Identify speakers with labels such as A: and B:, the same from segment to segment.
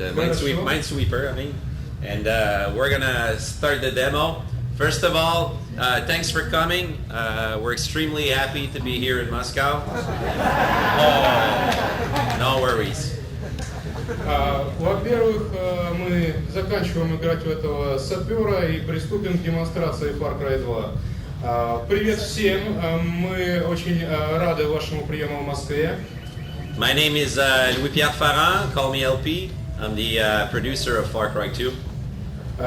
A: and Minesweeper, I mean. And we're gonna start the demo. First of all, thanks for coming. We're extremely happy to be here in Moscow. Oh, no worries.
B: Во-первых, мы заканчиваем играть в этого сапера и приступим к демонстрации Far Cry 2. Привет всем, мы очень рады вашему приему в Москве.
A: My name is Louis-Pierre Farran, call me LP. I'm the producer of Far Cry 2.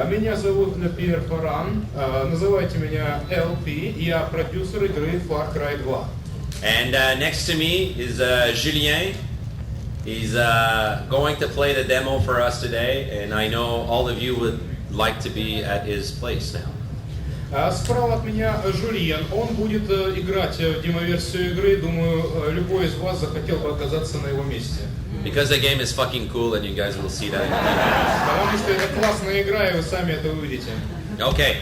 B: Меня зовут Louis-Pierre Farran, называйте меня LP, я продюсер игры Far Cry 2.
A: And next to me is Julien. He's going to play the demo for us today, and I know all of you would like to be at his place now.
B: Справа от меня Жюльен, он будет играть в демо-версию игры, думаю, любой из вас захотел бы оказаться на его месте.
A: Because the game is fucking cool, and you guys will see that.
B: Потому что это классная игра, и вы сами это увидите.
A: Okay,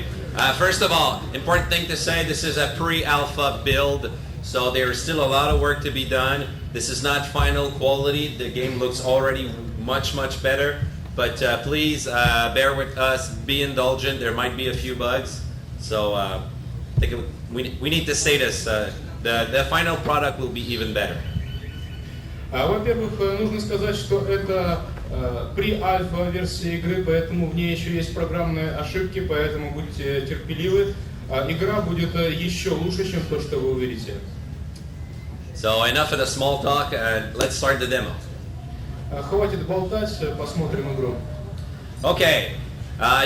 A: first of all, important thing to say, this is a pre-alpha build, so there's still a lot of work to be done. This is not final quality. The game looks already much better, but please bear with us, be indulgent. There might be a few bugs, so I think we need to say this. The final product will be even better.
B: Во-первых, нужно сказать, что это pre-альфа версия игры, поэтому в ней еще есть программные ошибки, поэтому будьте терпеливы. Игра будет еще лучше, чем то, что вы увидите.
A: So enough of the small talk, let's start the demo.
B: Хватит болтать, посмотрим игру.
A: Okay,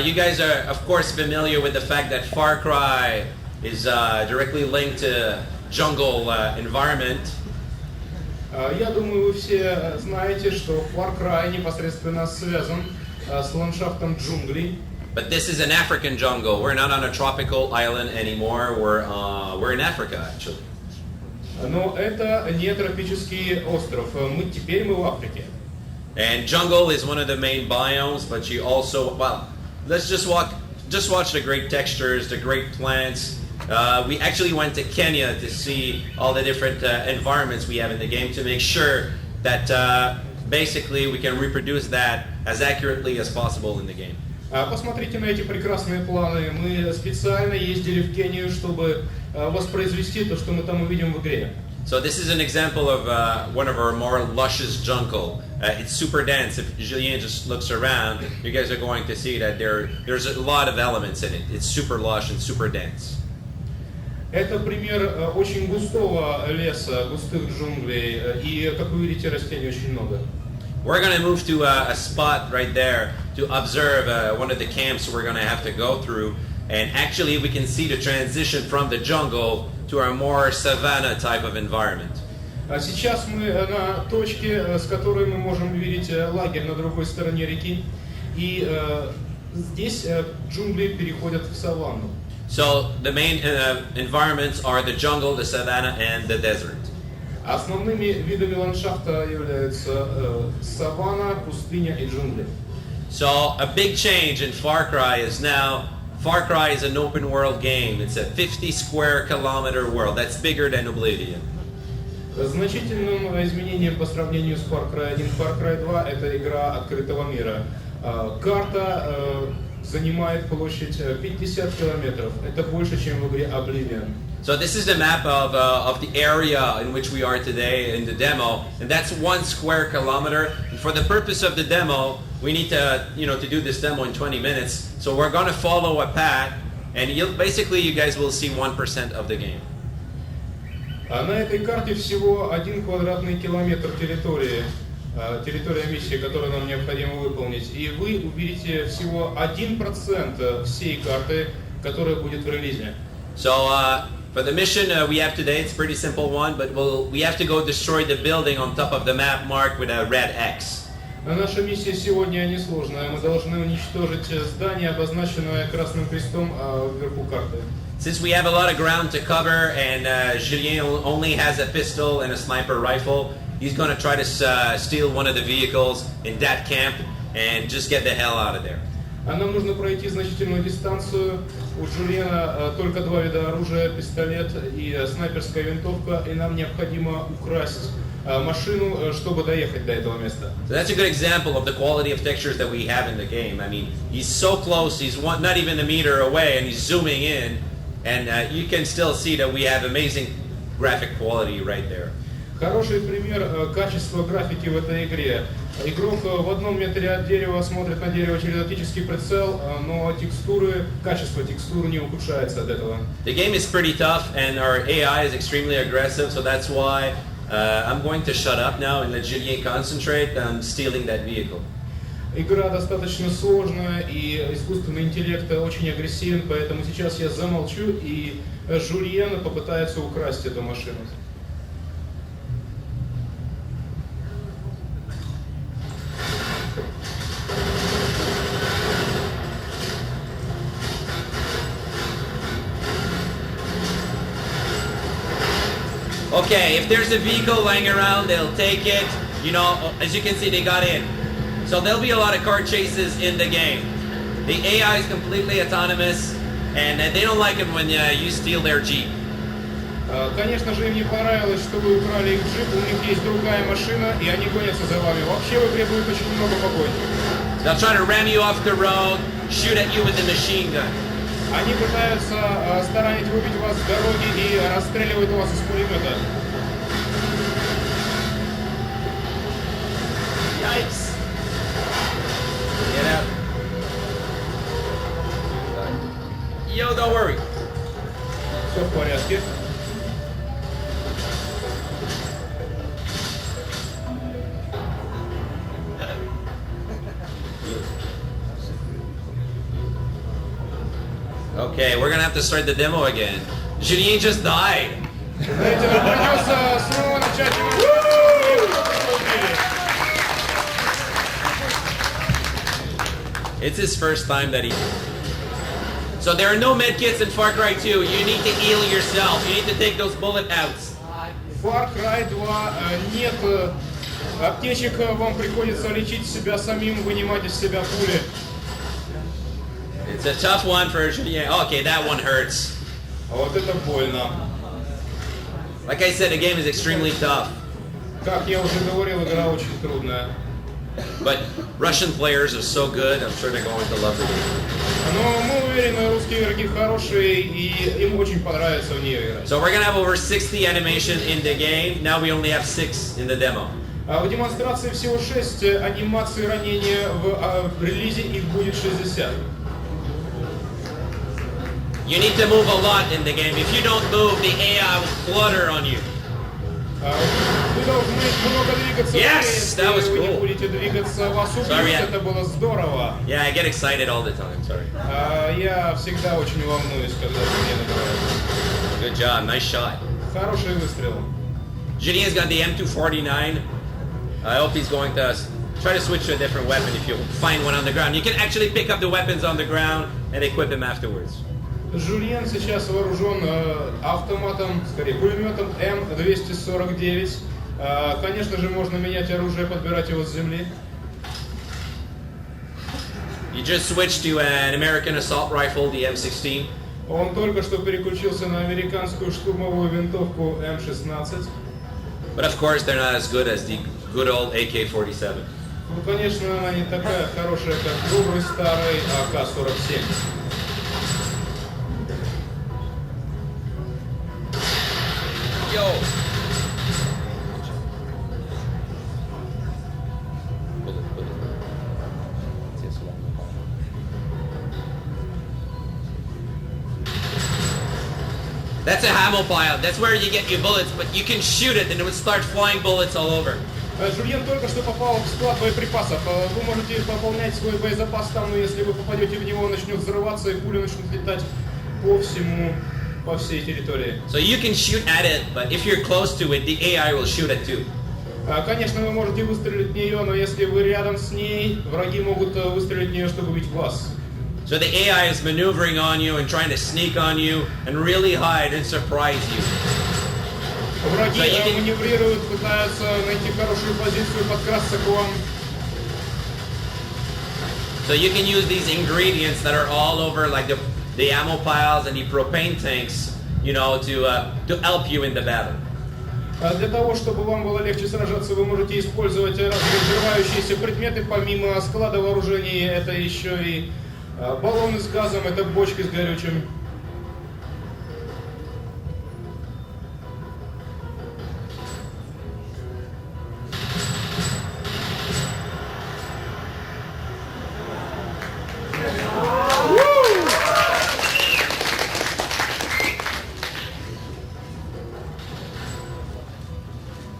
A: you guys are of course familiar with the fact that Far Cry is directly linked to jungle environment.
B: Я думаю, вы все знаете, что Far Cry непосредственно связан с ландшафтом джунглей.
A: But this is an African jungle. We're not on a tropical island anymore. We're in Africa actually.
B: Но это не тропический остров. Теперь мы в Африке.
A: And jungle is one of the main biomes, but you also, well, let's just watch the great textures, the great plants. We actually went to Kenya to see all the different environments we have in the game to make sure that basically we can reproduce that as accurately as possible in the game.
B: Посмотрите на эти прекрасные планы. Мы специально ездили в Кению, чтобы воспроизвести то, что мы там увидим в игре.
A: So this is an example of one of our more luscious jungle. It's super dense. If Julien just looks around, you guys are going to see that there's a lot of elements in it. It's super lush and super dense.
B: Это пример очень густого леса, густых джунглей, и, как вы видите, растений очень много.
A: We're going to move to a spot right there to observe one of the camps we're going to have to go through. And actually we can see the transition from the jungle to a more savanna type of environment.
B: Сейчас мы на точке, с которой мы можем видеть лагерь на другой стороне реки. И здесь джунгли переходят в саванну.
A: So the main environments are the jungle, the savanna, and the desert.
B: Основными видами ландшафта являются саванна, пустыня и джунгли.
A: So a big change in Far Cry is now, Far Cry is an open world game. It's a 50 square kilometer world. That's bigger than Oblivion.
B: Значительным изменением по сравнению с Far Cry 1, Far Cry 2 это игра открытого мира. Карта занимает площадь 50 километров. Это больше, чем в игре Oblivion.
A: So this is the map of the area in which we are today in the demo, and that's 1 square kilometer. And for the purpose of the demo, we need to, to do this demo in 20 minutes. So we're going to follow a path, and basically you guys will see 1% of the game.
B: На этой карте всего 1 квадратный километр территория миссии, которую нам необходимо выполнить. И вы увидите всего 1% всей карты, которая будет в релизе.
A: So for the mission we have today, it's a pretty simple one, but we have to go destroy the building on top of the map marked with a red X.
B: Наша миссия сегодня несложная. Мы должны уничтожить здание, обозначенное красным крестом вверху карты.
A: Since we have a lot of ground to cover and Julien only has a pistol and a sniper rifle, he's going to try to steal one of the vehicles in that camp and just get the hell out of there.
B: Нам нужно пройти значительную дистанцию. У Жюльена только 2 вида оружия, пистолет и снайперская винтовка, и нам необходимо украсть машину, чтобы доехать до этого места.
A: So that's a good example of the quality of textures that we have in the game. I mean, he's so close, he's not even a meter away, and he's zooming in, and you can still see that we have amazing graphic quality right there.
B: Хороший пример качества графики в этой игре. Игрок в 1 метре от дерева смотрит на дерево через оптический прицел, но качество текстур не ухудшается от этого.
A: The game is pretty tough, and our AI is extremely aggressive, so that's why I'm going to shut up now and let Julien concentrate on stealing that vehicle.
B: Игра достаточно сложная, и искусственный интеллект очень агрессивен, поэтому сейчас я замолчу, и Жюльен попытается украсть эту машину.
A: Okay, if there's a vehicle lying around, they'll take it. You know, as you can see, they got in. So there'll be a lot of car chases in the game. The AI is completely autonomous, and they don't like it when you steal their Jeep.
B: Конечно же, им не понравилось, что вы украли их джип, у них есть другая машина, и они гонятся за вами. Вообще в игре будет очень много погонь.
A: They'll try to ram you off the road, shoot at you with a machine gun.
B: Они пытаются старанить выбить вас с дороги и расстреливают вас из пулемета.
A: Yikes! Get out. Yo, don't worry.
B: Все в порядке.
A: Okay, we're gonna have to start the demo again. Julien just died.
B: Знаете, нам придется снова начать.
A: It's his first time that he... So there are no medkits in Far Cry 2. You need to heal yourself. You need to take those bullet outs.
B: Far Cry 2 нет аптечек, вам приходится лечить себя самим, вынимать из себя пули.
A: It's a tough one for Julien. Okay, that one hurts.
B: Вот это больно.
A: Like I said, the game is extremely tough.
B: Как я уже говорил, игра очень трудная.
A: But Russian players are so good, I'm sure they're going to love the game.
B: Но мы уверены, русские игроки хорошие, и им очень понравится в нее играть.
A: So we're going to have over 60 animation in the game. Now we only have 6 in the demo.
B: В демонстрации всего 6 анимаций ранения, в релизе их будет 60.
A: You need to move a lot in the game. If you don't move, the AI will flutter on you.
B: Вы должны много двигаться.
A: Yes, that was
B: если вы не
A: cool.
B: будете двигаться, вас убьют,
A: Sorry,
B: это было здорово.
A: Yeah, I get excited all the time. Sorry.
B: Я всегда очень волнуюсь, когда мне набирают.
A: Good job. Nice shot.
B: Хороший выстрел.
A: Julien's got the M249. I hope he's going to try to switch to a different weapon if you find one on the ground. You can actually pick up the weapons on the ground and equip them afterwards.
B: Жюльен сейчас вооружен автоматом, скорее пулеметом М249. Конечно же, можно менять оружие, подбирать его с земли.
A: You just switched to an American assault rifle, the M16.
B: Он только что переключился на американскую штурмовую винтовку М16.
A: But of course, they're not as good as the good old AK-47.
B: Ну, конечно, она не такая хорошая, как добрый старый АК-47.
A: Yo! That's a ammo pile. That's where you get your bullets, but you can shoot it and it would start flying bullets all over.
B: Жюльен только что попал в склад боеприпасов. Вы можете пополнять свой боезапас там, но если вы попадете в него, он начнет взрываться и пули начнут летать по всей территории.
A: So you can shoot at it, but if you're close to it, the AI will shoot it too.
B: Конечно, вы можете выстрелить в нее, но если вы рядом с ней, враги могут выстрелить в нее, чтобы убить вас.
A: So the AI is maneuvering on you and trying to sneak on you and really hide and surprise you.
B: Враги маневрируют, пытаются найти хорошую позицию, подкрасться к вам.
A: So you can use these ingredients that are all over, like the ammo piles and the propane tanks, you know, to help you in the battle.
B: Для того, чтобы вам было легче сражаться, вы можете использовать разные взрывающиеся предметы. Помимо склада вооружений, это еще и баллоны с газом, это бочки с горючим.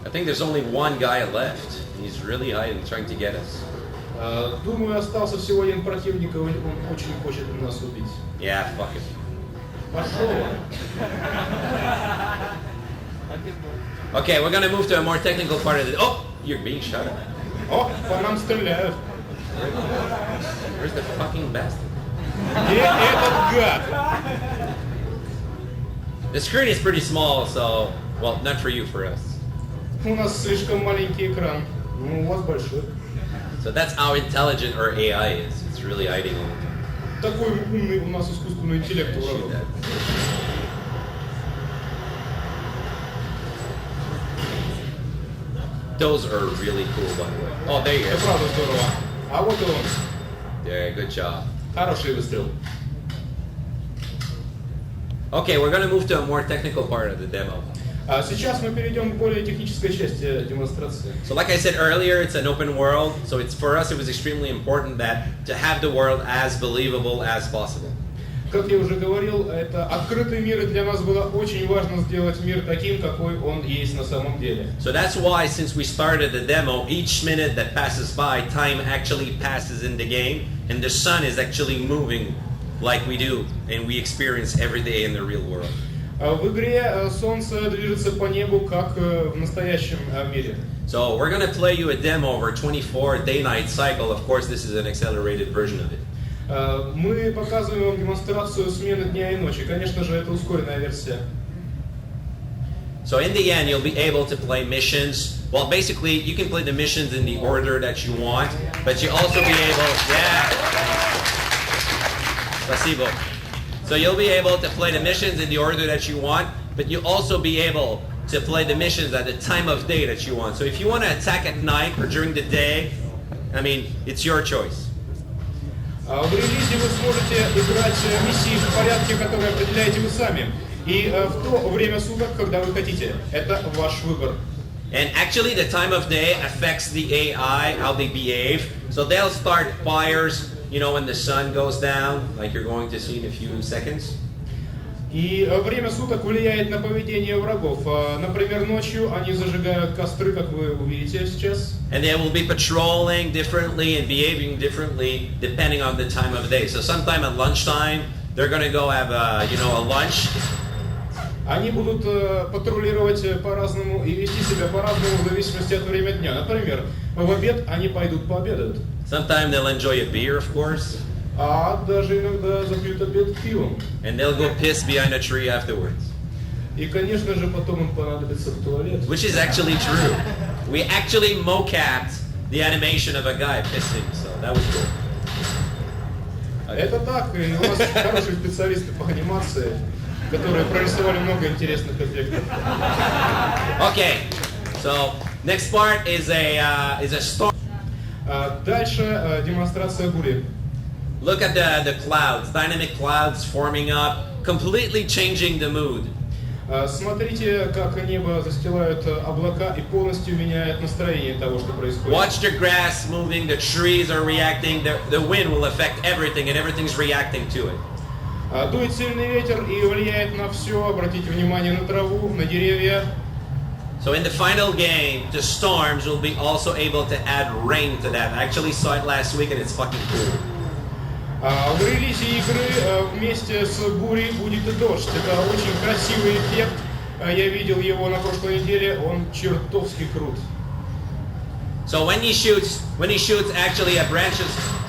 A: I think there's only one guy left. He's really hiding, trying to get us.
B: Думаю, остался всего один противник, и он очень хочет нас убить.
A: Yeah, fuck it.
B: Пошел он.
A: Okay, we're gonna move to a more technical part of the. Oh, you're being shot at.
B: О, по нам стреляют.
A: Where's the fucking bastard?
B: Где этот гад?
A: The screen is pretty small, so well, not for you, for us.
B: У нас слишком маленький экран. Ну, у вас большой.
A: So that's how intelligent our AI is. It's really hiding all the time.
B: Такой умный у нас искусственный интеллект у
A: Shoot
B: врагов.
A: that. Those are really cool, by the way. Oh, there you
B: Это
A: go.
B: правда здорово. А вот и он.
A: Yeah, good job.
B: Хороший выстрел.
A: Okay, we're gonna move to a more technical part of the demo.
B: А сейчас мы перейдем к более технической части демонстрации.
A: So like I said earlier, it's an open world, so it's for us it was extremely important that to have the world as believable as possible.
B: Как я уже говорил, это открытый мир, и для нас было очень важно сделать мир таким, какой он есть на самом деле.
A: So that's why since we started the demo, each minute that passes by, time actually passes in the game, and the sun is actually moving like we do, and we experience every day in the real world.
B: В игре солнце движется по небу, как в настоящем мире.
A: So we're going to play you a demo over a 24 day-night cycle. Of course, this is an accelerated version of it.
B: Мы показываем вам демонстрацию смены дня и ночи. Конечно же, это ускоренная версия.
A: So in the end, you'll be able to play missions. Well, basically, you can play the missions in the order that you want, but you'll also be able... Yeah! Спасибо. So you'll be able to play the missions in the order that you want, but you'll also be able to play the missions at the time of day that you want. So if you want to attack at night or during the day, I mean, it's your choice.
B: В релизе вы сможете играть миссии в порядке, который определяете вы сами. И в то время суток, когда вы хотите. Это ваш выбор.
A: And actually, the time of day affects the AI, how they behave. So they'll start fires, you know, when the sun goes down, like you're going to see in a few seconds.
B: И время суток влияет на поведение врагов. Например, ночью они зажигают костры, как вы увидите сейчас.
A: And they will be patrolling differently and behaving differently depending on the time of day. So sometime at lunchtime, they're going to go have a lunch.
B: Они будут патрулировать по-разному и вести себя по-разному в зависимости от времени дня. Например, в обед они пойдут пообедают.
A: Sometime they'll enjoy a beer, of course.
B: А даже иногда запьют обед пивом.
A: And they'll go piss behind a tree afterwards.
B: И, конечно же, потом им понадобится в туалет.
A: Which is actually true. We actually mocapped the animation of a guy pissing, so that was cool.
B: Это так, и у нас хорошие специалисты по анимации, которые прорисовали много интересных эффектов.
A: Okay, so next part is a storm.
B: Дальше демонстрация бури.
A: Look at the clouds, dynamic clouds forming up, completely changing the mood.
B: Смотрите, как небо застилают облака и полностью меняет настроение того, что происходит.
A: Watch the grass moving, the trees are reacting, the wind will affect everything and everything's reacting to it.
B: Дует сильный ветер и влияет на все. Обратите внимание на траву, на деревья.
A: So in the final game, the storms will be also able to add rain to that. I actually saw it last week and it's fucking cool.
B: В релизе игры вместе с бурей будет и дождь. Это очень красивый эффект. Я видел его на прошлой неделе. Он чертовски крут.
A: So when he shoots actually at branches,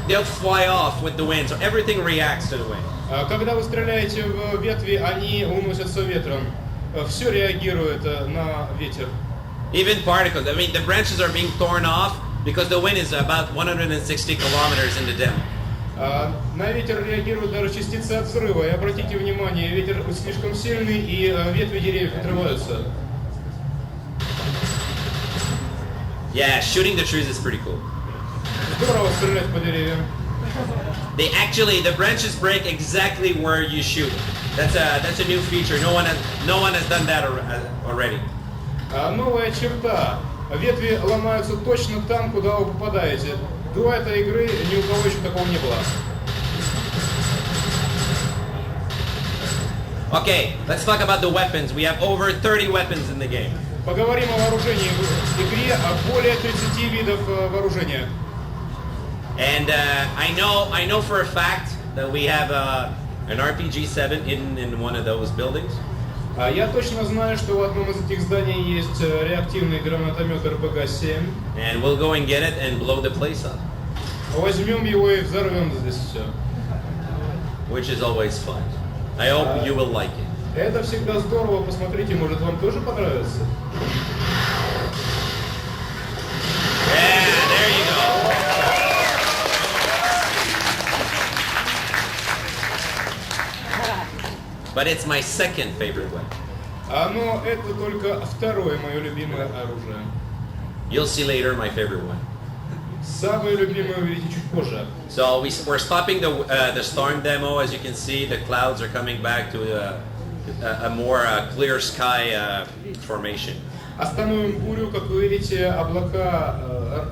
A: they'll fly off with the wind. So everything reacts to the wind.
B: Когда вы стреляете в ветви, они уносятся ветром. Все реагирует на ветер.
A: Even particles. I mean, the branches are being torn off because the wind is about 160 kilometers in the depth.
B: На ветер реагируют даже частицы от взрыва. И обратите внимание, ветер слишком сильный, и ветви деревьев отрываются.
A: Yeah, shooting the trees is pretty cool.
B: Здорово стрелять по деревьям.
A: The branches break exactly where you shoot. That's a new feature. No one has done that already.
B: Новая черта. Ветви ломаются точно там, куда вы попадаете. До этой игры ни у кого еще такого не было.
A: Okay, let's talk about the weapons. We have over 30 weapons in the game.
B: Поговорим о вооружении в игре, о более 30 видов вооружения.
A: And I know for a fact that we have an RPG-7 hidden in one of those buildings.
B: Я точно знаю, что в одном из этих зданий есть реактивный гранатомет РПГ-7.
A: And we'll go and get it and blow the place up.
B: Возьмем его и взорвем здесь все.
A: Which is always fun. I hope you will like it.
B: Это всегда здорово. Посмотрите, может вам тоже понравится.
A: Yeah, there you go. But it's my second favorite weapon.
B: Но это только второе мое любимое оружие.
A: You'll see later my favorite one.
B: Самое любимое увидите чуть позже.
A: So we're stopping the storm demo. As you can see, the clouds are coming back to a more clear sky formation.
B: Остановим бурю, как вы видите, облака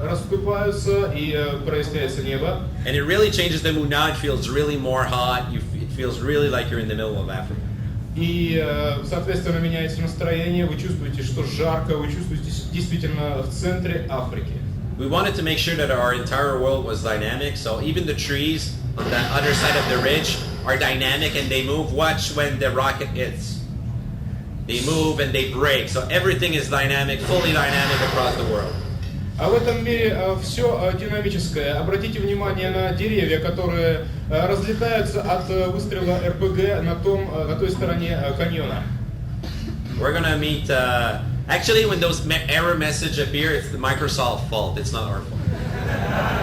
B: расступаются и проясняется небо.
A: And it really changes the mood. Now it feels really more hot. It feels really like you're in the middle of Africa.
B: И, соответственно, меняется настроение. Вы чувствуете, что жарко. Вы чувствуете действительно в центре Африки.
A: We wanted to make sure that our entire world was dynamic. So even the trees on the other side of the ridge are dynamic and they move. Watch when the rocket hits. They move and they break. So everything is dynamic, fully dynamic across the world.
B: А в этом мире все динамическое. Обратите внимание на деревья, которые разлетаются от выстрела РПГ на той стороне каньона.
A: We're gonna meet. Actually, when those error message appear, it's the Microsoft fault. It's not our fault.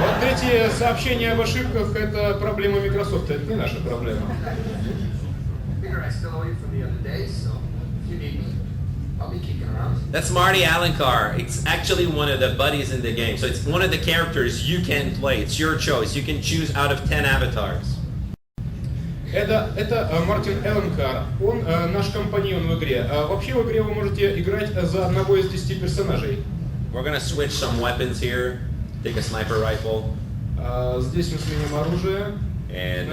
B: Вот эти сообщения об ошибках — это проблема Microsoft, это не наша проблема.
A: That's Marty Alencar. It's actually one of the buddies in the game. So it's one of the characters you can play. It's your choice. You can choose out of 10 avatars.
B: Это Мартин Эленкар. Он наш компаньон в игре. Вообще в игре вы можете играть за одного из 10 персонажей.
A: We're gonna switch some weapons here. Take a sniper rifle.
B: Здесь мы сменим оружие.
A: And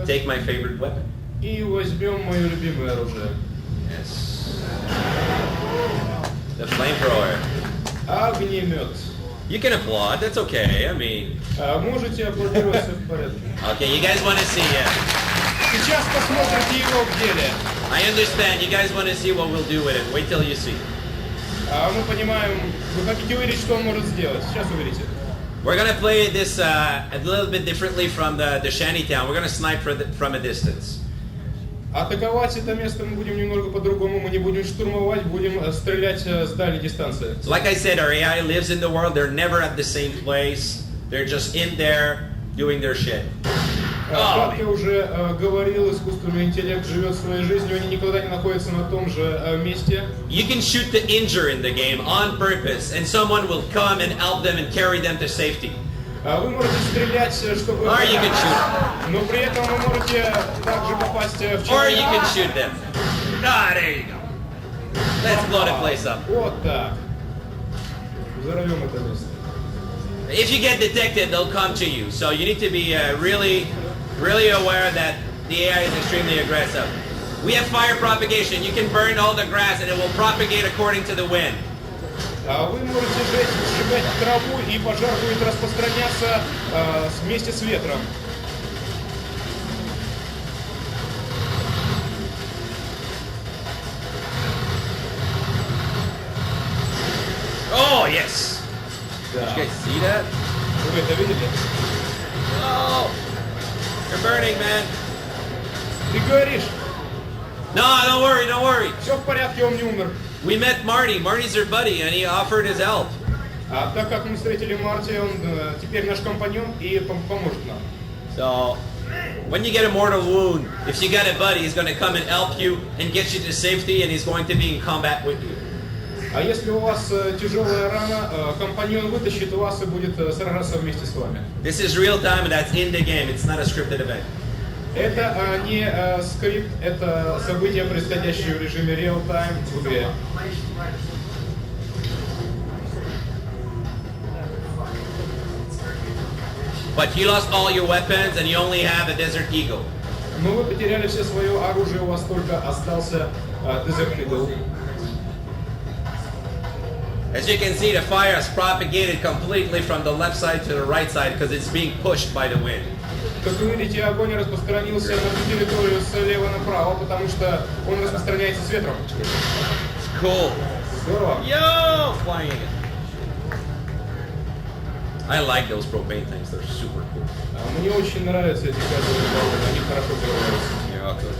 A: take my favorite weapon.
B: И возьмем мое любимое оружие.
A: Yes. The flamethrower.
B: Огнемет.
A: You can applaud. That's okay. I mean.
B: Можете аплодировать, все в порядке.
A: Okay, you guys want to see it.
B: Сейчас посмотрите его в деле.
A: I understand. You guys want to see what we'll do with it. Wait till you see.
B: Мы понимаем, вы хотите увидеть, что он может сделать. Сейчас увидите.
A: We're gonna play this a little bit differently from the shantytown. We're gonna snipe from a distance.
B: Атаковать это место мы будем немного по-другому. Мы не будем штурмовать, будем стрелять с дальней дистанции.
A: So like I said, our AI lives in the world. They're never at the same place. They're just in there doing their shit.
B: Как я уже говорил, искусственный интеллект живет своей жизнью. Они никогда не находятся на том же месте.
A: You can shoot the injured in the game on purpose, and someone will come and help them and carry them to safety.
B: Вы можете стрелять, чтобы...
A: Or you can shoot.
B: Но при этом вы можете также попасть в человека.
A: Or you can shoot them. There you go. Let's blow the place up.
B: Вот так. Взорвем это место.
A: If you get detected, they'll come to you. So you need to be really aware that the AI is extremely aggressive. We have fire propagation. You can burn all the grass and it will propagate according to the wind.
B: Вы можете сжигать траву, и пожар будет распространяться вместе с ветром.
A: Oh, yes!
B: Да.
A: Did you guys see that?
B: Вы это видели?
A: Oh! You're burning, man.
B: Ты говоришь?
A: No, don't worry.
B: Все в порядке, он не умер.
A: We met Marty. Marty's your buddy, and he offered his help.
B: А так как мы встретили Марти, он теперь наш компаньон и поможет нам.
A: So, when you get a mortal wound, if you got a buddy, he's going to come and help you and get you to safety, and he's going to be in combat with you.
B: А если у вас тяжелая рана, компаньон вытащит вас и будет сражаться вместе с вами.
A: This is real time and that's in the game. It's not a scripted event.
B: Это не скрипт, это события, происходящие в режиме real-time в игре.
A: But you lost all your weapons and you only have a Desert Eagle.
B: Но вы потеряли все свое оружие, у вас только остался Desert Eagle.
A: As you can see, the fire is propagated completely from the left side to the right side because it's being pushed by the wind.
B: Как вы видите, огонь распространился на всю территорию слева направо, потому что он распространяется с ветром.
A: Cool.
B: Здорово.
A: Yo, flying again. I like those propane things. They're super cool.
B: Мне очень нравятся эти газовые баллоны, они хорошо взрываются.
A: Yeah, good.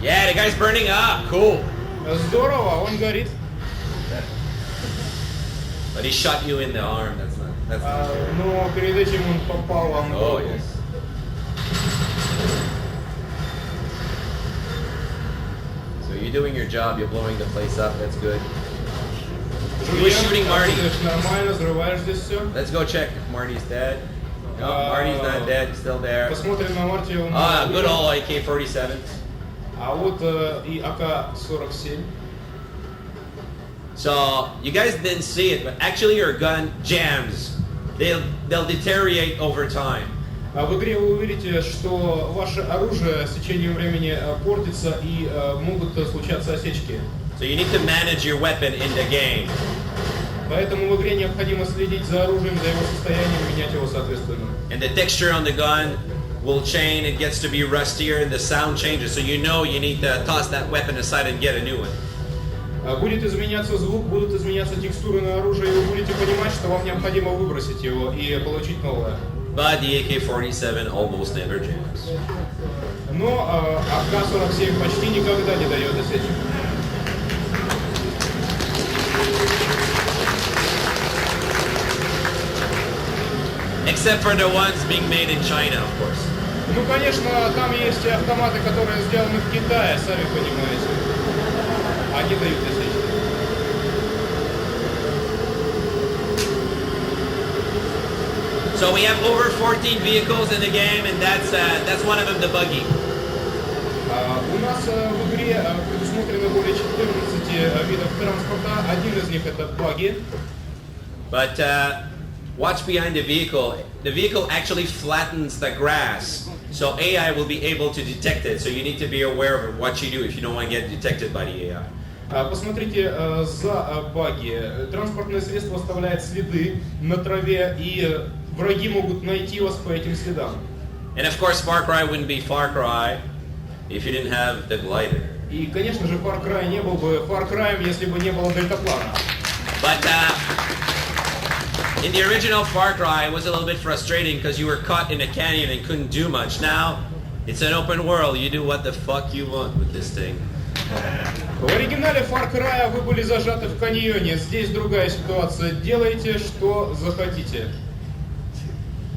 A: Yeah, the guy's burning up. Cool.
B: Здорово, он горит.
A: But he shot you in the arm. That's not.
B: Но перед этим он попал вам в
A: Oh,
B: голову.
A: yes. So you're doing your job. You're blowing the place up. That's good. He was shooting Marty.
B: Нормально, взрываешь здесь все.
A: Let's go check if Marty's dead. No, Marty's not dead. He's still there.
B: Посмотрим на Марти.
A: Good old AK-47.
B: А вот и АК-47.
A: So you guys didn't see it, but actually your gun jams. They'll deteriorate over time.
B: А в игре вы увидите, что ваше оружие с течением времени портится и могут случаться осечки.
A: So you need to manage your weapon in the game.
B: Поэтому в игре необходимо следить за оружием, за его состоянием, менять его соответственно.
A: And the texture on the gun will change. It gets to be rustier, and the sound changes. So you know you need to toss that weapon aside and get a new one.
B: Будет изменяться звук, будут изменяться текстуры на оружие, и вы будете понимать, что вам необходимо выбросить его и получить новое.
A: But the AK-47 almost never jams.
B: Но АК-47 почти никогда не дает осечек.
A: Except for the ones being made in China, of course.
B: Ну, конечно, там есть и автоматы, которые сделаны в Китае, сами понимаете. Они дают осечки.
A: So we have over 14 vehicles in the game, and that's one of them, the buggy.
B: У нас в игре предусмотрено более 14 видов транспорта. Один из них это баги.
A: But watch behind the vehicle. The vehicle actually flattens the grass, so AI will be able to detect it. So you need to be aware of what you do if you don't want to get detected by the AI.
B: Посмотрите за баги. Транспортное средство оставляет следы на траве, и враги могут найти вас по этим следам.
A: And of course, Far Cry wouldn't be Far Cry if you didn't have the glider.
B: И, конечно же, Far Cry не был бы Far Cry, если бы не было дельтаплана.
A: But in the original Far Cry, it was a little bit frustrating because you were caught in a canyon and couldn't do much. Now, it's an open world. You do what the fuck you want with this thing.
B: В оригинале Far Cry вы были зажаты в каньоне. Здесь другая ситуация. Делайте, что захотите.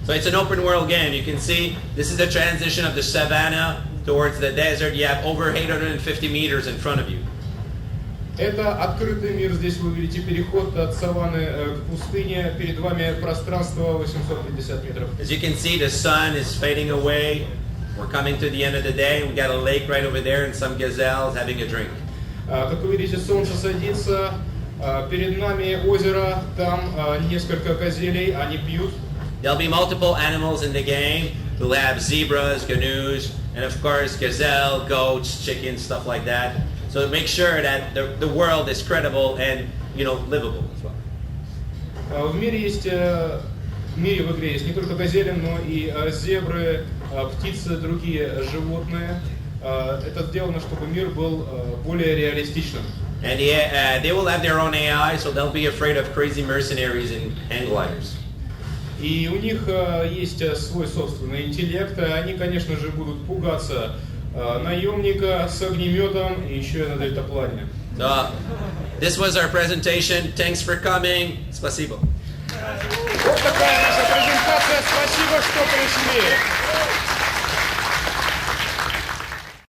A: So it's an open world game. You can see this is the transition of the savannah towards the desert. You have over 850 meters in front of you.
B: Это открытый мир. Здесь вы видите переход от саванны к пустыне. Перед вами пространство 850 метров.
A: As you can see, the sun is fading away. We're coming to the end of the day. We got a lake right over there and some gazelles having a drink.
B: Как вы видите, солнце садится. Перед нами озеро. Там несколько газелей. Они пьют.
A: There'll be multiple animals in the game. We'll have zebras, gnus, and of course gazelle, goats, chickens, stuff like that. So make sure that the world is credible and, you know, livable as well.
B: В мире есть, в игре есть не только газели, но и зебры, птицы, другие животные. Это сделано, чтобы мир был более реалистичным.
A: And they will have their own AI, so they'll be afraid of crazy mercenaries and hang gliders.
B: И у них есть свой собственный интеллект. Они, конечно же, будут пугаться наемника с огнеметом и еще и на дельтаплане.
A: So, this was our presentation. Thanks for coming. Спасибо.
B: Вот такая наша презентация. Спасибо, что пришли.